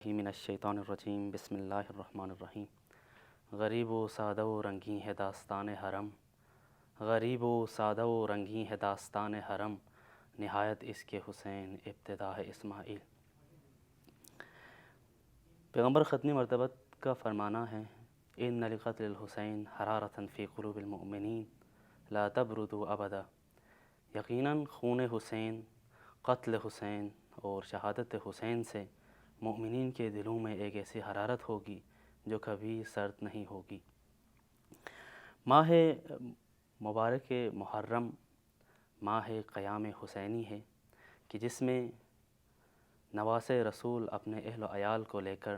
من الشیطان الرجیم بسم اللہ الرحمن الرحیم۔ غریب و سادہ و رنگیں ہے داستان حرم، غریب و سادہ و رنگیں ہے داستان حرم، نہایت اس کے حسین ابتدا ہے اسماعیل۔ پیغمبر ختمی مرتبت کا فرمانا ہے ان لقتل الحسین حرارۃ فی قلوب المؤمنین لا تبرد ابدا، یقیناً خون حسین، قتل حسین اور شہادت حسین سے مومنین کے دلوں میں ایک ایسی حرارت ہوگی جو کبھی سرد نہیں ہوگی۔ ماہ مبارک محرم ماہ قیام حسینی ہے کہ جس میں نواس رسول اپنے اہل و عیال کو لے کر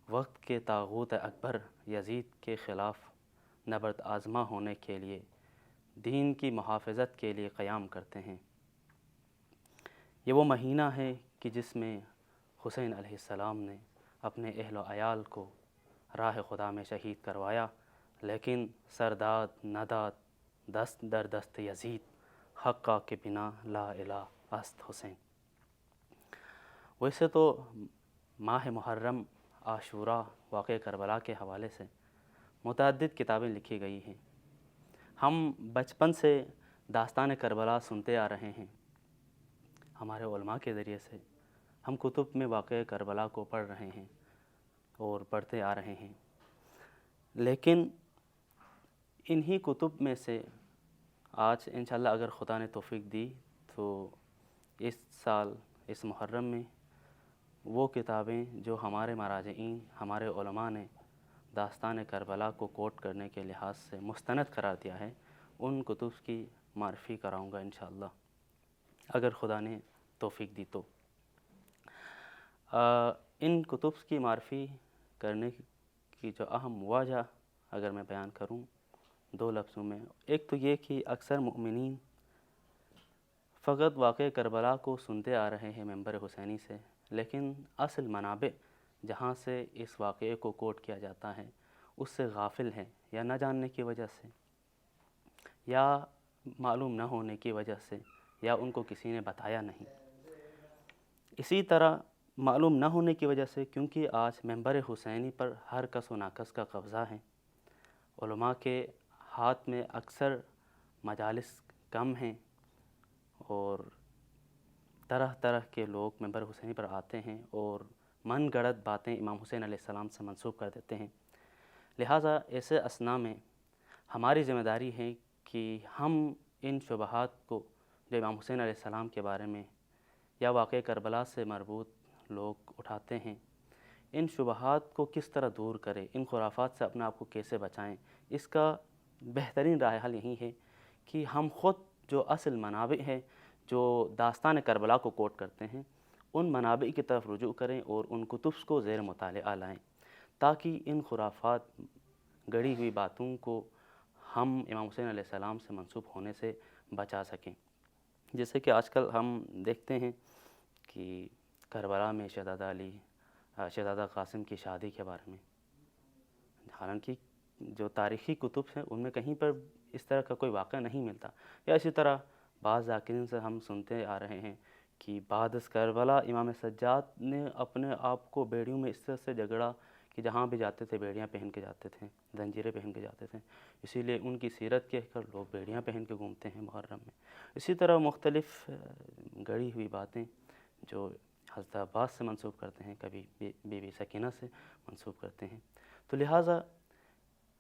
وقت کے طاغوت اکبر یزید کے خلاف نبرد آزما ہونے کے لیے دین کی محافظت کے لیے قیام کرتے ہیں۔ یہ وہ مہینہ ہے کہ جس میں حسین علیہ السلام نے اپنے اہل و عیال کو راہ خدا میں شہید کروایا، لیکن سرداد نداد دست در دست یزید حقا کے بنا لا الہ است حسین۔ ویسے تو ماہ محرم عاشوراء واقعہ کربلا کے حوالے سے متعدد کتابیں لکھی گئی ہیں۔ ہم بچپن سے داستان کربلا سنتے آ رہے ہیں، ہمارے علماء کے ذریعے سے ہم کتب میں واقعہ کربلا کو پڑھ رہے ہیں اور پڑھتے آ رہے ہیں، لیکن انہی کتب میں سے آج انشاءاللہ اگر خدا نے توفیق دی تو اس سال اس محرم میں وہ کتابیں جو ہمارے مراجعین ہمارے علماء نے داستان کربلا کو کوٹ کرنے کے لحاظ سے مستند قرار دیا ہے، ان کتب کی معرفی کراؤں گا انشاءاللہ اگر خدا نے توفیق دی تو۔ ان کتب کی معرفی کرنے کی جو اہم وجہ اگر میں بیان کروں دو لفظوں میں، ایک تو یہ کہ اکثر مؤمنین فقط واقعہ کربلا کو سنتے آ رہے ہیں ممبر حسینی سے، لیکن اصل منابع جہاں سے اس واقعے کو کوٹ کیا جاتا ہے اس سے غافل ہیں، یا نہ جاننے کی وجہ سے یا معلوم نہ ہونے کی وجہ سے یا ان کو کسی نے بتایا نہیں۔ اسی طرح معلوم نہ ہونے کی وجہ سے کیونکہ آج ممبر حسینی پر ہر کس و ناکس کا قبضہ ہے، علماء کے ہاتھ میں اکثر مجالس کم ہیں اور طرح طرح کے لوگ ممبر حسینی پر آتے ہیں اور من گڑت باتیں امام حسین علیہ السلام سے منسوب کر دیتے ہیں۔ لہٰذا ایسے اثناء میں ہماری ذمہ داری ہے کہ ہم ان شبہات کو جو امام حسین علیہ السلام کے بارے میں یا واقعہ کربلا سے مربوط لوگ اٹھاتے ہیں، ان شبہات کو کس طرح دور کریں، ان خرافات سے اپنے آپ کو کیسے بچائیں۔ اس کا بہترین راہ حل یہی ہے کہ ہم خود جو اصل منابع ہیں جو داستان کربلا کو کوٹ کرتے ہیں ان منابع کی طرف رجوع کریں اور ان کتب کو زیر مطالعہ لائیں، تاکہ ان خرافات گڑی ہوئی باتوں کو ہم امام حسین علیہ السلام سے منسوب ہونے سے بچا سکیں۔ جیسے کہ آج کل ہم دیکھتے ہیں کہ کربلا میں شہزادہ قاسم کی شادی کے بارے میں، حالانکہ جو تاریخی کتب ہیں ان میں کہیں پر اس طرح کا کوئی واقعہ نہیں ملتا، یا اسی طرح بعض ذاکرین سے ہم سنتے آ رہے ہیں کہ بعد از کربلا امام سجاد نے اپنے آپ کو بیڑیوں میں اس طرح سے جگڑا کہ جہاں بھی جاتے تھے بیڑیاں پہن کے جاتے تھے، زنجیریں پہن کے جاتے تھے، اسی لیے ان کی سیرت کہہ کر لوگ بیڑیاں پہن کے گھومتے ہیں محرم میں۔ اسی طرح مختلف گڑی ہوئی باتیں جو حضرت عباس سے منسوب کرتے ہیں، کبھی بی بی سکینہ سے منسوب کرتے ہیں، تو لہٰذا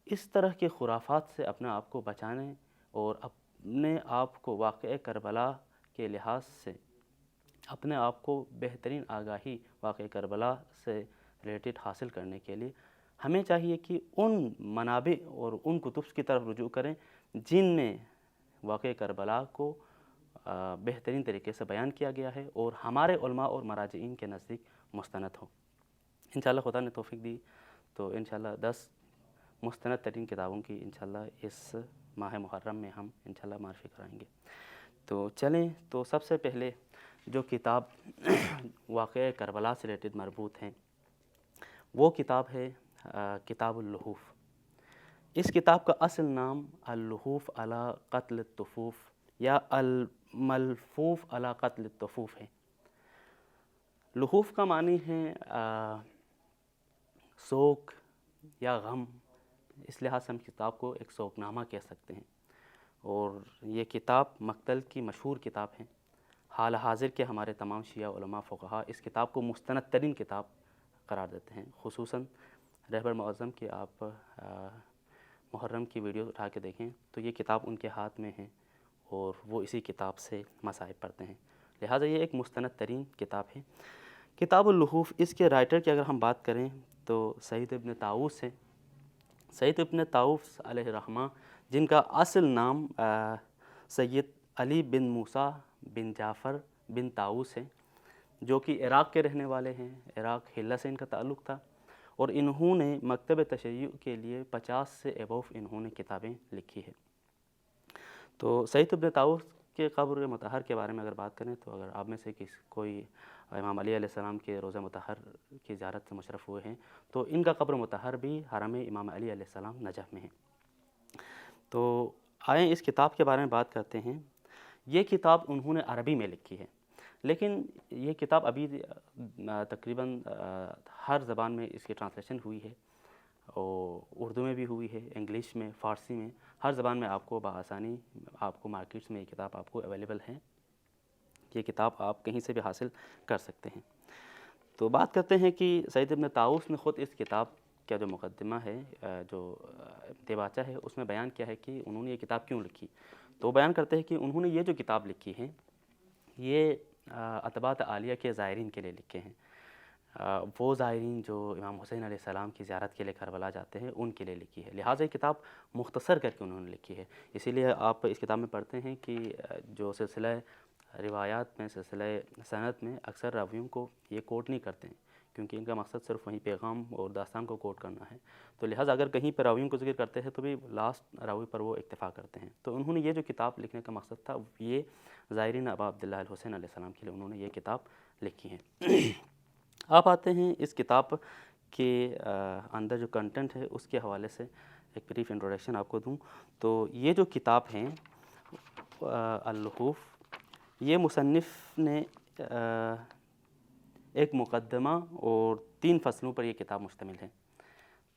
اس طرح کے خرافات سے اپنے آپ کو بچانے اور اپنے آپ کو واقعہ کربلا کے لحاظ سے اپنے آپ کو بہترین آگاہی واقعہ کربلا سے ریلیٹڈ حاصل کرنے کے لیے ہمیں چاہیے کہ ان منابع اور ان کتب کی طرف رجوع کریں جن نے واقعہ کربلا کو بہترین طریقے سے بیان کیا گیا ہے اور ہمارے علماء اور مراجعین کے نزدیک مستند ہو۔ انشاءاللہ خدا نے توفیق دی تو انشاءاللہ 10 مستند ترین کتابوں کی انشاءاللہ اس ماہ محرم میں ہم انشاءاللہ معرفی کرائیں گے۔ تو چلیں، تو سب سے پہلے جو کتاب واقعہ کربلا سے ریلیٹڈ مربوط ہیں وہ کتاب ہے کتاب اللحوف۔ اس کتاب کا اصل نام اللحوف علی قتل الطفوف یا الملفوف علی قتل الطفوف ہے۔ لحوف کا معنی ہے سوگ یا غم، اس لحاظ سے ہم کتاب کو ایک سوگ نامہ کہہ سکتے ہیں، اور یہ کتاب مقتل کی مشہور کتاب ہے۔ حال حاضر کے ہمارے تمام شیعہ علماء فقہا اس کتاب کو مستند ترین کتاب قرار دیتے ہیں، خصوصاً رہبر معظم کی آپ محرم کی ویڈیو اٹھا کے دیکھیں تو یہ کتاب ان کے ہاتھ میں ہے اور وہ اسی کتاب سے مصائب پڑھتے ہیں، لہٰذا یہ ایک مستند ترین کتاب ہے۔ کتاب اللحوف، اس کے رائٹر کی اگر ہم بات کریں تو سعید ابن طاووس ہے۔ سعید ابن طاووس علیہ الرحمہ، جن کا اصل نام سید علی بن موسیٰ بن جعفر بن طاووس ہے، جو کہ عراق کے رہنے والے ہیں، عراق حلہ سے ان کا تعلق تھا، اور انہوں نے مکتب تشیع کے لیے 50 سے ابوو انہوں نے کتابیں لکھی ہے۔ تو سعید ابن طاووس کے قبر مطہر کے بارے میں اگر بات کریں تو اگر آپ میں سے کوئی امام علی علیہ السلام کے روضہ مطہر کی زیارت سے مشرف ہوئے ہیں تو ان کا قبر مطہر بھی حرم امام علی علیہ السلام نجف میں ہے۔ تو آئیں اس کتاب کے بارے میں بات کرتے ہیں۔ یہ کتاب انہوں نے عربی میں لکھی ہے، لیکن یہ کتاب ابھی تقریباً ہر زبان میں اس کی ٹرانسلیشن ہوئی ہے، اور اردو میں بھی ہوئی ہے، انگلش میں، فارسی میں، ہر زبان میں آپ کو بآسانی آپ کو مارکیٹس میں یہ کتاب آپ کو اویلیبل ہے، یہ کتاب آپ کہیں سے بھی حاصل کر سکتے ہیں۔ تو بات کرتے ہیں کہ سعید ابن طاووس نے خود اس کتاب کا جو مقدمہ ہے، جو دیباچہ ہے، اس میں بیان کیا ہے کہ انہوں نے یہ کتاب کیوں لکھی۔ تو بیان کرتے ہیں کہ انہوں نے یہ جو کتاب لکھی ہے یہ اتباعت عالیہ کے زائرین کے لیے لکھے ہیں، وہ زائرین جو امام حسین علیہ السلام کی زیارت کے لیے کربلا جاتے ہیں ان کے لیے لکھی ہے، لہٰذا یہ کتاب مختصر کر کے انہوں نے لکھی ہے۔ اسی لیے آپ اس کتاب میں پڑھتے ہیں کہ جو سلسلہ روایات میں، سلسلہ سند میں اکثر راویوں کو یہ کوٹ نہیں کرتے ہیں، کیونکہ ان کا مقصد صرف وہیں پیغام اور داستان کو کوٹ کرنا ہے، تو لہٰذا اگر کہیں پہ راویوں کو ذکر کرتے ہیں تو بھی لاسٹ راوی پر وہ اکتفا کرتے ہیں۔ تو انہوں نے یہ جو کتاب لکھنے کا مقصد تھا، یہ زائرین ابا عبداللہ الحسین علیہ السلام کے لیے انہوں نے یہ کتاب لکھی ہے۔ آپ آتے ہیں اس کتاب کے اندر جو کنٹینٹ ہے اس کے حوالے سے ایک بریف انٹروڈکشن آپ کو دوں تو یہ جو کتاب ہیں اللحوف، یہ مصنف نے ایک مقدمہ اور 3 فصلوں پر یہ کتاب مشتمل ہے۔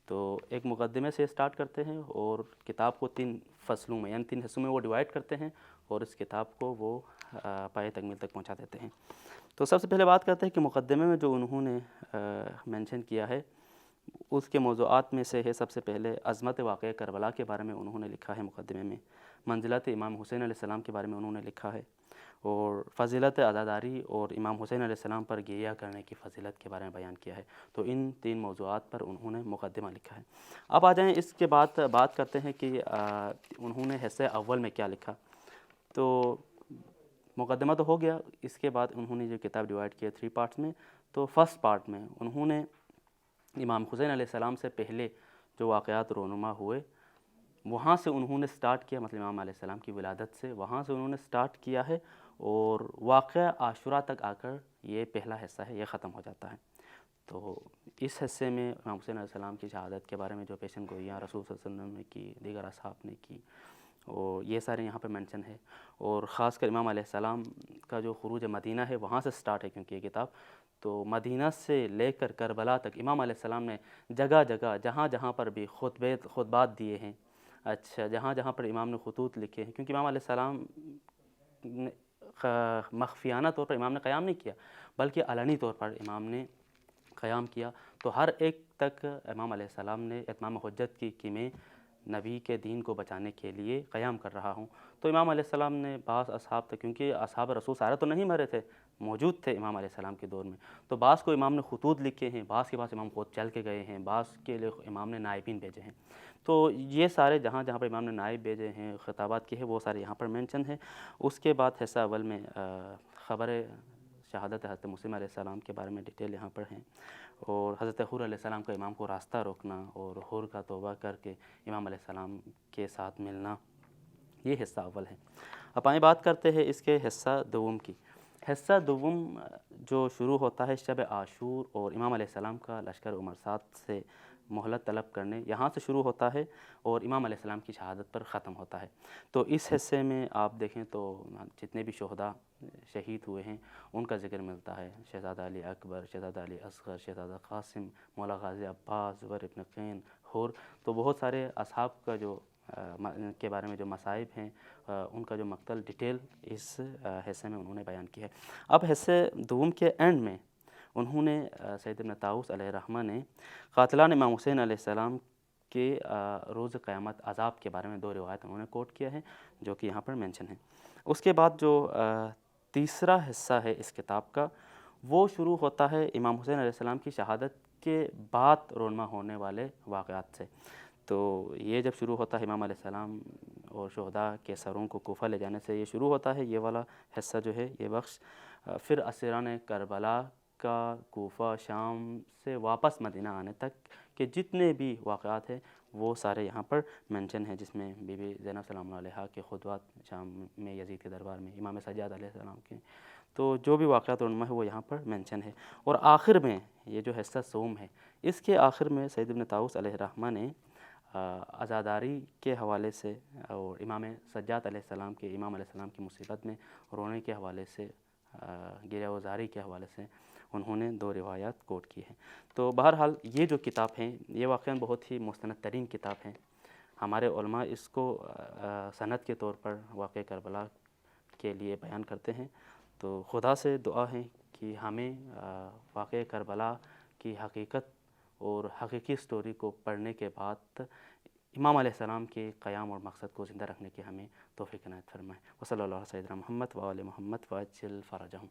تو ایک مقدمے سے سٹارٹ کرتے ہیں اور کتاب کو 3 فصلوں میں یعنی 3 حصوں میں وہ ڈیوائڈ کرتے ہیں اور اس کتاب کو وہ پایہ تکمیل تک پہنچا دیتے ہیں۔ تو سب سے پہلے بات کرتے ہیں کہ مقدمے میں جو انہوں نے مینشن کیا ہے اس کے موضوعات میں سے ہے سب سے پہلے عظمت واقعہ کربلا کے بارے میں انہوں نے لکھا ہے مقدمے میں، منزلت امام حسین علیہ السلام کے بارے میں انہوں نے لکھا ہے، اور فضیلت عزاداری اور امام حسین علیہ السلام پر گریہ کرنے کی فضیلت کے بارے میں بیان کیا ہے۔ تو ان 3 موضوعات پر انہوں نے مقدمہ لکھا ہے۔ اب آ جائیں اس کے بعد بات کرتے ہیں کہ انہوں نے حصہ اول میں کیا لکھا۔ تو مقدمہ تو ہو گیا، اس کے بعد انہوں نے جو کتاب ڈیوائڈ کیا 3 پارٹس میں۔ تو فرسٹ پارٹ میں انہوں نے امام حسین علیہ السلام سے پہلے جو واقعات رونما ہوئے وہاں سے انہوں نے سٹارٹ کیا، مطلب امام علیہ السلام کی ولادت سے وہاں سے انہوں نے سٹارٹ کیا ہے، اور واقعہ عاشوراء تک آ کر یہ پہلا حصہ ہے، یہ ختم ہو جاتا ہے۔ تو اس حصے میں امام حسین علیہ السلام کی شہادت کے بارے میں جو پیشن گوئیاں رسول صلی اللہ علیہ وسلم نے کی، دیگر اصحاب نے کی، اور یہ سارے یہاں پہ مینشن ہے، اور خاص کر امام علیہ السلام کا جو خروج مدینہ ہے وہاں سے سٹارٹ ہے، کیونکہ یہ کتاب تو مدینہ سے لے کر کربلا تک امام علیہ السلام نے جگہ جگہ جہاں جہاں پر بھی خطبات دیے ہیں، اچھا جہاں جہاں پر امام نے خطوط لکھے ہیں، کیونکہ امام علیہ السلام مخفیانہ طور پر امام نے قیام نہیں کیا بلکہ علنی طور پر امام نے قیام کیا، تو ہر ایک تک امام علیہ السلام نے اتمام حجت کی کہ میں نبی کے دین کو بچانے کے لیے قیام کر رہا ہوں۔ تو امام علیہ السلام نے بعض اصحاب تک، کیونکہ اصحاب رسول سارے تو نہیں مرے تھے، موجود تھے امام علیہ السلام کے دور میں، تو بعض کو امام نے خطوط لکھے ہیں، بعض کے پاس امام خود چل کے گئے ہیں، بعض کے لیے امام نے نائبین بھیجے ہیں۔ تو یہ سارے جہاں جہاں پر امام نے نائب بھیجے ہیں، خطابات کی ہے، وہ سارے یہاں پر مینشن ہے۔ اس کے بعد حصہ اول میں خبر شہادت حضرت مسلم علیہ السلام کے بارے میں ڈیٹیل یہاں پر ہیں، اور حضرت حور علیہ السلام کا امام کو راستہ روکنا اور حور کا توبہ کر کے امام علیہ السلام کے ساتھ ملنا، یہ حصہ اول ہے۔ اب آئیں بات کرتے ہیں اس کے حصہ دوم کی۔ حصہ دوم جو شروع ہوتا ہے شب عاشور اور امام علیہ السلام کا لشکر عمرسات سے مہلت طلب کرنے، یہاں سے شروع ہوتا ہے اور امام علیہ السلام کی شہادت پر ختم ہوتا ہے۔ تو اس حصے میں آپ دیکھیں تو جتنے بھی شہداء شہید ہوئے ہیں ان کا ذکر ملتا ہے، شہزادہ علی اکبر، شہزادہ علی اصغر، شہزادہ قاسم، مولا غازی عباس، زبیر ابن قین، ہور، تو بہت سارے اصحاب کا جو کے بارے میں جو مصائب ہیں ان کا جو مقتل ڈیٹیل اس حصے میں انہوں نے بیان کی ہے۔ اب حصے دوم کے اینڈ میں انہوں نے سید ابن طاؤس علیہ الرحمہ نے قاتلان امام حسین علیہ السلام کے روز قیامت عذاب کے بارے میں 2 روایت انہوں نے کوٹ کیا ہے جو کہ یہاں پر مینشن ہیں۔ اس کے بعد جو تیسرا حصہ ہے اس کتاب کا وہ شروع ہوتا ہے امام حسین علیہ السلام کی شہادت کے بعد رونما ہونے والے واقعات سے۔ تو یہ جب شروع ہوتا ہے امام علیہ السلام اور شہداء کے سروں کو کوفہ لے جانے سے یہ شروع ہوتا ہے، یہ والا حصہ جو ہے یہ بخش، پھر اسیران کربلا کا کوفہ شام سے واپس مدینہ آنے تک کے جتنے بھی واقعات ہیں وہ سارے یہاں پر مینشن ہیں، جس میں بی بی زینب سلام اللہ علیہا کے خطبات شام میں یزید کے دربار میں، امام سجاد علیہ السلام کے، تو جو بھی واقعات رونما ہے وہ یہاں پر مینشن ہے۔ اور آخر میں یہ جو حصہ سوم ہے اس کے آخر میں سید ابن طاؤس علیہ الرحمہ نے عزاداری کے حوالے سے اور امام سجاد علیہ السلام کے، امام علیہ السلام کی مصیبت میں رونے کے حوالے سے، گریہ وزاری کے حوالے سے انہوں نے 2 روایات کوٹ کی ہیں۔ تو بہرحال یہ جو کتاب ہیں یہ واقعاً بہت ہی مستند ترین کتاب ہیں۔ ہمارے علماء اس کو سند کے طور پر واقع کربلا کے لیے بیان کرتے ہیں۔ تو خدا سے دعا ہے کہ ہمیں واقع کربلا کی حقیقت اور حقیقی سٹوری کو پڑھنے کے بعد امام علیہ السلام کے قیام اور مقصد کو زندہ رکھنے کی ہمیں توفیق عنایت فرمائے۔ وصلی اللہ علیہ سیدنا محمد و آل محمد وعجل فرجہم۔